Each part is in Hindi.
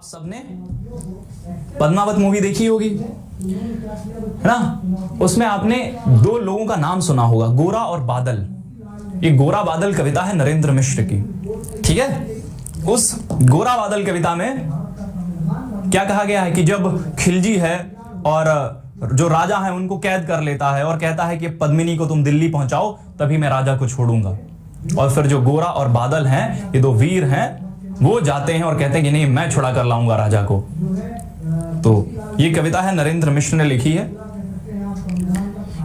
सबने पद्मावत मूवी देखी होगी, है ना। उसमें आपने दो लोगों का नाम सुना होगा, गोरा और बादल। ये गोरा बादल कविता है नरेंद्र मिश्र की, ठीक है। उस गोरा बादल कविता में क्या कहा गया है कि जब खिलजी है और जो राजा है उनको कैद कर लेता है और कहता है कि पद्मिनी को तुम दिल्ली पहुंचाओ तभी मैं राजा को छोड़ूंगा। और फिर जो गोरा और बादल हैं, ये दो वीर हैं, वो जाते हैं और कहते हैं कि नहीं, मैं छुड़ा कर लाऊंगा राजा को। तो ये कविता है नरेंद्र मिश्र ने लिखी है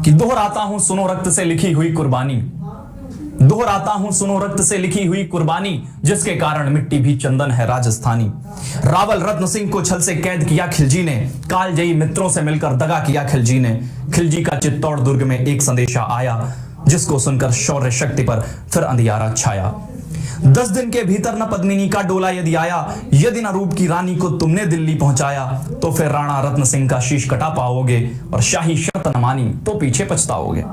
कि दोहराता हूं सुनो रक्त से लिखी हुई कुर्बानी, दोहराता हूं सुनो रक्त से लिखी हुई कुर्बानी, जिसके कारण मिट्टी भी चंदन है राजस्थानी। रावल रत्न सिंह को छल से कैद किया खिलजी ने, कालजयी मित्रों से मिलकर दगा किया खिलजी ने। खिलजी का चित्तौड़ दुर्ग में एक संदेशा आया, जिसको सुनकर शौर्य शक्ति पर फिर अंधियारा छाया। 10 दिन के भीतर न पद्मिनी का डोला यदि आया, यदि न रूप की रानी को तुमने दिल्ली पहुंचाया, तो फिर राणा रत्न सिंह का शीश कटा पाओगे और शाही शर्त न मानी तो पीछे पछताओगे।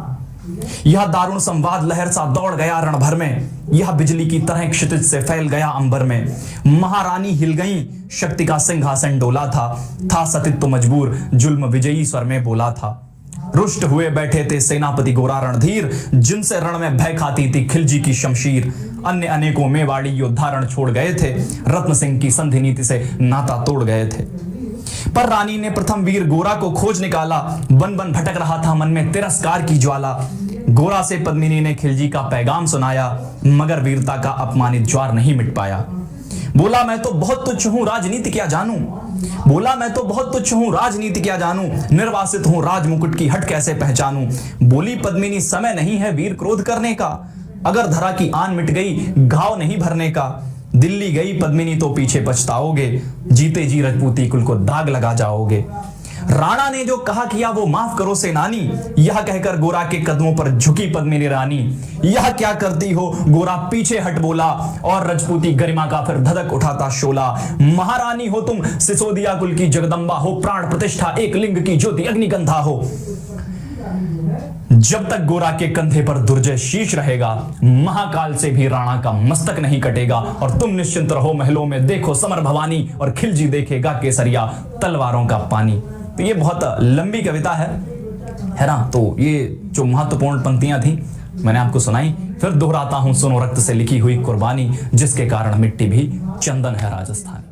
यह दारुण संवाद लहर सा दौड़ गया रण भर में, यह बिजली की तरह क्षितिज से फैल गया अंबर में। महारानी हिल गई, शक्ति का सिंहासन डोला था सतित्व मजबूर, जुल्म विजयी स्वर में बोला था। रुष्ट हुए बैठे थे सेनापति गोरा रणधीर, जिनसे रण में भय खाती थी खिलजी की शमशीर। अन्य अनेकों मेवाड़ी योद्धा रण छोड़ गए थे, रत्न सिंह की संधि नीति से नाता तोड़ गए थे। पर रानी ने प्रथम वीर गोरा को खोज निकाला, बन बन भटक रहा था मन में तिरस्कार की ज्वाला। गोरा से पद्मिनी ने खिलजी का पैगाम सुनाया, मगर वीरता का अपमानित ज्वार नहीं मिट पाया। बोला मैं तो बहुत तुच्छ हूं राजनीति क्या जानूं, बोला मैं तो बहुत तुच्छ हूं राजनीति क्या जानूं, निर्वासित हूं राज मुकुट की हट कैसे पहचानूं। बोली पद्मिनी समय नहीं है वीर क्रोध करने का, अगर धरा की आन मिट गई घाव नहीं भरने का। दिल्ली गई पद्मिनी तो पीछे पछताओगे, जीते जी राजपूती कुल को दाग लगा जाओगे। राणा ने जो कहा किया वो माफ करो सेनानी, यह कहकर गोरा के कदमों पर झुकी पद्मिनी रानी। यह क्या करती हो गोरा पीछे हट बोला, और राजपूती गरिमा का फिर धधक उठाता शोला। महारानी हो तुम सिसोदिया कुल की जगदम्बा हो, प्राण प्रतिष्ठा एक लिंग की ज्योति अग्निगंधा हो। जब तक गोरा के कंधे पर दुर्जय शीश रहेगा, महाकाल से भी राणा का मस्तक नहीं कटेगा। और तुम निश्चिंत रहो महलों में देखो समर भवानी, और खिलजी देखेगा केसरिया तलवारों का पानी। तो ये बहुत लंबी कविता है ना। तो ये जो महत्वपूर्ण पंक्तियां थी मैंने आपको सुनाई। फिर दोहराता हूं सुनो रक्त से लिखी हुई कुर्बानी, जिसके कारण मिट्टी भी चंदन है राजस्थान।